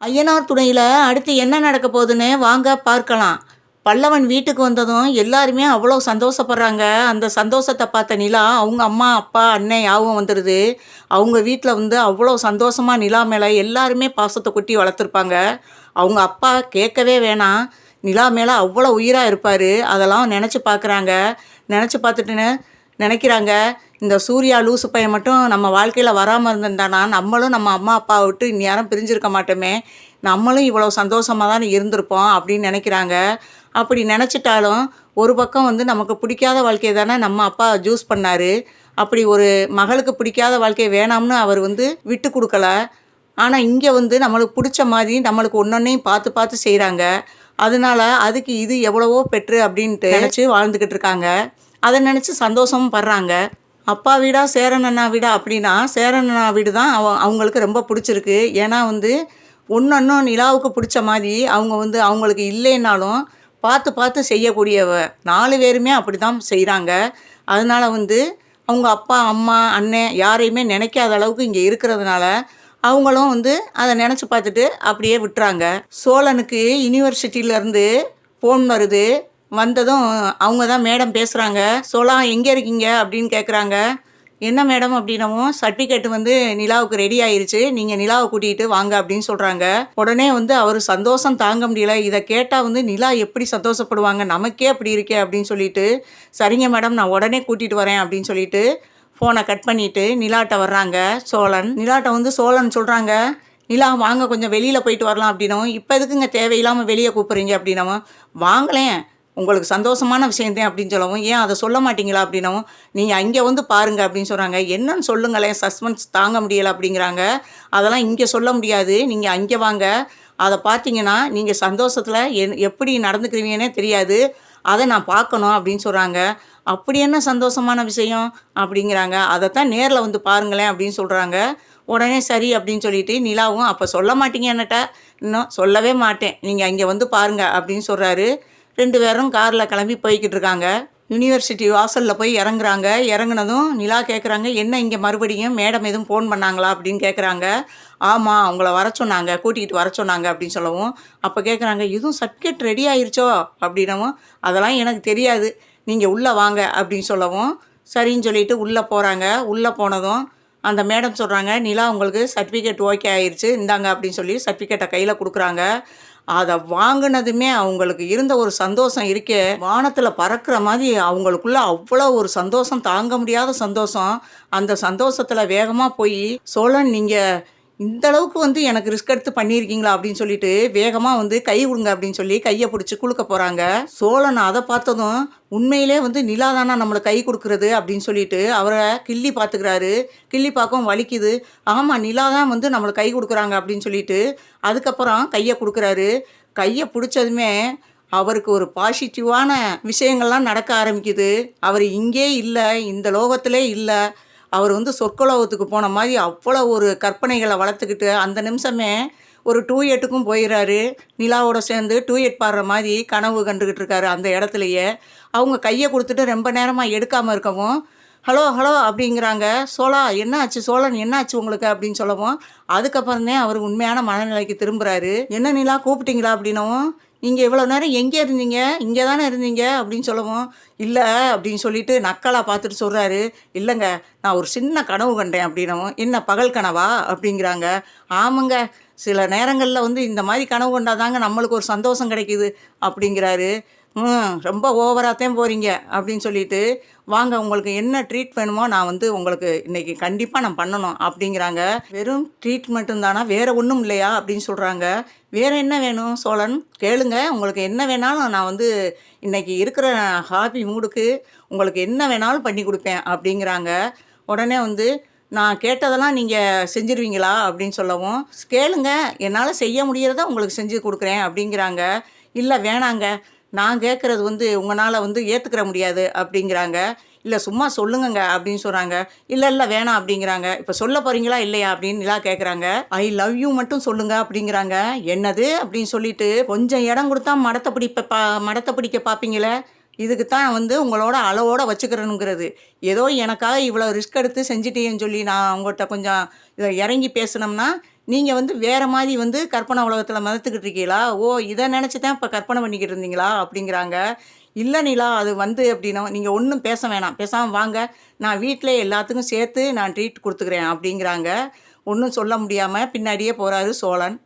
ஐயனார் துணையில அடுத்து என்ன நடக்க போகுதுன்னு வாங்க பார்க்கலாம். பல்லவன் வீட்டுக்கு வந்ததும் எல்லாருமே அவ்வளோ சந்தோஷப்படுறாங்க. அந்த சந்தோஷத்த பார்த்த நிலா, அவங்க அம்மா, அப்பா, அண்ணன் ஞாபகம் வந்துருது. அவங்க வீட்ல வந்து அவ்வளோ சந்தோஷமா நிலா மேல எல்லாருமே பாசத்த கொட்டி வளர்த்துருப்பாங்க. அவங்க அப்பா கேட்கவே வேணாம். நிலா மேல அவ்வளோ உயிரா இருப்பாரு. அதெல்லாம் நெனச்சு பார்க்குறாங்க. நெனச்சு பார்த்துட்டுன்னு நெனைக்கிறாங்க, இந்த சூர்யா லூசு பையன் மட்டும் நம்ம வாழ்க்கையில வராம இருந்திருந்தானா, நம்மளும் நம்ம அம்மா, அப்பாவ விட்டு இந்நேரம் பிரிஞ்சிருக்க மாட்டோமே! நம்மளும் இவ்வளோ சந்தோஷமா தானே இருந்திருப்போம் அப்படின்னு நெனைக்கிறாங்க. அப்படி நெனச்சிட்டாலும், ஒரு பக்கம் வந்து நமக்கு பிடிக்காத வாழ்க்கைய தானே நம்ம அப்பா சூஸ் பண்ணாரு. அப்படி ஒரு மகளுக்கு பிடிக்காத வாழ்க்கை வேணாம்னு அவர் வந்து விட்டு குடுக்கல. ஆனா, இங்க வந்து நம்மளுக்கு புடிச்ச மாரி நம்மளுக்கு ஒண்ணொண்ணையும் பார்த்து பார்த்து செய்றாங்க. அதனால அதுக்கு இது எவ்வளவோ பெட்ரு அப்படின்ட்டு நெனச்சு வாழ்ந்துகிட்டு இருக்காங்க. அத நெனச்சு சந்தோஷமும் படுறாங்க. அப்பா வீடா, சேரன் அண்ணா வீடா அப்படின்னா, சேரன் அண்ணா வீடு தான் அவங்களுக்கு ரொம்ப புடிச்சிருக்கு. ஏன்னா வந்து ஒண்ணொண்ணும் நிலாவுக்கு புடிச்ச மாரி அவங்க வந்து அவங்களுக்கு இல்லைன்னாலும் பார்த்து பார்த்து செய்யக்கூடியவ. 4 பேருமே அப்படிதான் செய்றாங்க. அதனால வந்து அவங்க அப்பா, அம்மா, அண்ணன் யாரையுமே நெனைக்காத அளவுக்கு இங்க இருக்கிறதுனால, அவங்களும் வந்து அத நெனச்சு பார்த்துட்டு அப்படியே விட்டுறாங்க. சோழனுக்கு யுனிவர்சிட்டியிலருந்து ஃபோன் வருது. வந்ததும் அவங்க தான் மேடம் பேசுகிறாங்க. "சோலா எங்கே இருக்கீங்க?" அப்படின்னு கேட்குறாங்க. "என்ன மேடம்?" அப்படின்னவும், "சர்டிஃபிகேட் வந்து நிலாவுக்கு ரெடி ஆயிருச்சு. நீங்கள் நிலாவை கூட்டிகிட்டு வாங்க" அப்படின்னு சொல்கிறாங்க. உடனே வந்து அவர் சந்தோஷம் தாங்க முடியல. இதை கேட்டால் வந்து நிலா எப்படி சந்தோஷப்படுவாங்க, நமக்கே அப்படி இருக்கே அப்படின்னு சொல்லிட்டு, "சரிங்க மேடம், நான் உடனே கூட்டிகிட்டு வரேன்" அப்படின்னு சொல்லிட்டு ஃபோனை கட் பண்ணிவிட்டு நிலாட்ட வர்றாங்க சோழன். நிலாட்ட வந்து சோழன் சொல்கிறாங்க, "நிலா வாங்க கொஞ்சம் வெளியில் போயிட்டு வரலாம்" அப்படின்னவும், "இப்போ எதுக்குங்க தேவையில்லாமல் வெளியே கூப்பிட்றீங்க" அப்படின்னவும், "வாங்களேன் உங்களுக்கு சந்தோஷமான விஷயம் தான்" அப்படின்னு சொல்லவும், "ஏன் அதை சொல்ல மாட்டீங்களா?" அப்படின்னவும், "நீங்கள் அங்கே வந்து பாருங்க" அப்படின்னு சொல்கிறாங்க. "என்னன்னு சொல்லுங்களேன், சஸ்பென்ஸ் தாங்க முடியலை" அப்படிங்கிறாங்க. "அதெல்லாம் இங்கே சொல்ல முடியாது, நீங்கள் அங்கே வாங்க. அதை பார்த்தீங்கன்னா நீங்கள் சந்தோஷத்தில் எப்படி நடந்துக்குருவீங்கன்னே தெரியாது. அதை நான் பார்க்கணும்" அப்படின்னு சொல்கிறாங்க. "அப்படி என்ன சந்தோஷமான விஷயம்?" அப்படிங்கிறாங்க. "அதைத்தான் நேரில் வந்து பாருங்களேன்" அப்படின்னு சொல்கிறாங்க. உடனே சரி அப்படின்னு சொல்லிட்டு நிலாவும், "அப்போ சொல்ல மாட்டீங்க என்னட்ட?" "இன்னும் சொல்லவே மாட்டேன், நீங்கள் அங்கே வந்து பாருங்க" அப்படின்னு சொல்கிறாரு. 2 பேரும் காரில் கிளம்பி போய்கிட்டு இருக்காங்க. யுனிவர்சிட்டி வாசலில் போய் இறங்குறாங்க. இறங்குனதும் நிலா கேட்குறாங்க, "என்ன இங்கே மறுபடியும் மேடம் எதுவும் ஃபோன் பண்ணாங்களா?" அப்படின்னு கேட்குறாங்க. "ஆமாம், அவங்கள வர சொன்னாங்க, கூட்டிகிட்டு வர சொன்னாங்க" அப்படின்னு சொல்லவும், அப்போ கேட்குறாங்க, "எதுவும் சர்டிஃபிகேட் ரெடி ஆயிருச்சோ?" அப்படின்னவும், "அதெல்லாம் எனக்கு தெரியாது, நீங்கள் உள்ளே வாங்க" அப்படின்னு சொல்லவும், சரின்னு சொல்லிட்டு உள்ளே போகிறாங்க. உள்ளே போனதும் அந்த மேடம் சொல்கிறாங்க, "நிலா உங்களுக்கு சர்டிஃபிகேட் ஓகே ஆயிருச்சு, இந்தாங்க" அப்படின்னு சொல்லி சர்டிஃபிகேட்டை கையில் கொடுக்குறாங்க. அத வாங்குனதுமே அவங்களுக்கு இருந்த ஒரு சந்தோஷம் இருக்கே, வானத்தில பறக்கிற மாரி அவங்களுக்குள்ள அவ்வளோ ஒரு சந்தோஷம், தாங்க முடியாத சந்தோஷம். அந்த சந்தோஷத்தில வேகமா போயி, "சோழன் நீங்க இந்த அளவுக்கு வந்து எனக்கு ரிஸ்க் எடுத்து பண்ணியிருக்கீங்களா?" அப்படின்னு சொல்லிட்டு வேகமா வந்து "கை குடுங்க" அப்படின்னு சொல்லி கைய புடிச்சு குலுக்க போறாங்க. சோழன் அத பார்த்ததும், உண்மையிலே வந்து நிலா தானா நம்மளுக்கு கை குடுக்குறது அப்படின்னு சொல்லிட்டு அவர கிள்ளி பார்த்துக்கிறாரு. கிள்ளி பார்க்கவும் வலிக்குது. ஆமா, நிலா தான் வந்து நம்மளுக்கு கை குடுக்குறாங்க அப்படின்னு சொல்லிட்டு, அதுக்கப்புறம் கைய குடுக்குறாரு. கைய புடிச்சதுமே அவருக்கு ஒரு பாசிட்டிவான விஷயங்கள்லாம் நடக்க ஆரம்பிக்குது. அவரு இங்கே இல்ல, இந்த லோகத்திலே இல்ல. அவர் வந்து சொர்க்கலோகத்துக்கு போன மாரி அவ்வளோ ஒரு கற்பனைகள வளர்த்துக்கிட்டு, அந்த நிமிஷமே ஒரு டூயட்டுக்கும் போயிறாரு. நிலாவோட சேர்ந்து டூயட் பாடுற மாரி கனவு கண்டுகிட்டு இருக்காரு அந்த இடத்துலயே. அவங்க கைய குடுத்துட்டு ரொம்ப நேரமா எடுக்காம இருக்கவும், "ஹலோ, ஹலோ" அப்படிங்கிறாங்க. "சோலா என்ன ஆச்சு? சோழன் என்ன ஆச்சு உங்களுக்கு?" அப்படின்னு சொல்லவும், அதுக்கப்புறம் தான் அவர் உண்மையான மனநிலைக்கு திரும்புறாரு. "என்ன நிலா கூப்பிட்டீங்களா?" அப்படின்னவும், "நீங்க இவ்வளோ நேரம் எங்கே இருந்தீங்க? இங்கே தானே இருந்தீங்க" அப்படின்னு சொல்லவும், "இல்ல" அப்படின்னு சொல்லிட்டு நக்கலா பார்த்துட்டு சொல்றாரு. "இல்லங்க, நான் ஒரு சின்ன கனவு கண்டேன்" அப்படின்னவும், "என்ன பகல் கனவா?" அப்படிங்கிறாங்க. "ஆமாங்க, சில நேரங்கள்ல வந்து இந்த மாரி கனவு கண்டா தாங்க நம்மளுக்கு ஒரு சந்தோஷம் கிடைக்குது" அப்படிங்கிறாரு. ரொம்ப ஓவராத்தான் போறீங்க" அப்படின்னு சொல்லிட்டு, "வாங்க உங்களுக்கு என்ன ட்ரீட் வேணுமோ நான் வந்து உங்களுக்கு இன்னைக்கு கண்டிப்பா நான் பண்ணணும்" அப்படிங்கிறாங்க. "வெறும் ட்ரீட் மட்டும் தானா? வேற ஒண்ணும் இல்லையா?" அப்படின்னு சொல்றாங்க. "வேற என்ன வேணும் சோழன்? கேளுங்க. உங்களுக்கு என்ன வேணாலும் நான் வந்து இன்னைக்கு இருக்கிற ஹாப்பி மூடுக்கு உங்களுக்கு என்ன வேணாலும் பண்ணி குடுப்பேன்" அப்படிங்கிறாங்க. உடனே வந்து, "நான் கேட்டதெல்லாம் நீங்க செஞ்சுருவீங்களா?" அப்படின்னு சொல்லவும், "கேளுங்க. என்னால செய்ய முடியறத உங்களுக்கு செஞ்சு குடுக்குறேன்" அப்படிங்கிறாங்க. "இல்ல வேணாங்க. நான் கேட்குறது வந்து உங்கனால வந்து ஏத்துக்கிற முடியாது" அப்படிங்கிறாங்க. "இல்ல சும்மா சொல்லுங்கங்க" அப்படின்னு சொல்றாங்க. "இல்ல, இல்ல வேணாம்" அப்படிங்கிறாங்க. "இப்ப சொல்ல போறீங்களா இல்லையா?" அப்படின்னு நிலா கேட்குறாங்க. "ஐ லவ் யூ மட்டும் சொல்லுங்க" அப்படிங்கிறாங்க. "என்னது?" அப்படின்னு சொல்லிட்டு, "கொஞ்சம் இடம் குடுத்தா மடத்த பிடிக்க பார்ப்பீங்களே, இதுக்கு தான் வந்து உங்களோட அளவோட வச்சுக்கிறணுங்கிறது. ஏதோ எனக்காக இவ்வளோ ரிஸ்க் எடுத்து செஞ்சுட்டீங்கன்னு சொல்லி நான் உங்கள்ட்ட கொஞ்சம் இறங்கி பேசுனோம்னா, நீங்க வந்து வேற மாரி வந்து கற்பனை உலகத்துல மிதத்துக்கிட்டு இருக்கீகளா? ஓ! இத நெனச்சு தான் இப்ப கற்பனை பண்ணிக்கிட்டு இருந்தீங்களா? அப்படிங்கிறாங்க. இல்ல நிலா அது வந்து அப்படின்னோம். நீங்க ஒண்ணும் பேச வேணாம். பேசாம வாங்க. நான் வீட்லயே எல்லாத்துக்கும் சேர்த்து நான் ட்ரீட் குடுத்துக்கிறேன் அப்படிங்கிறாங்க. ஒண்ணும் சொல்ல முடியாம பின்னாடியே போறாரு சோழன்.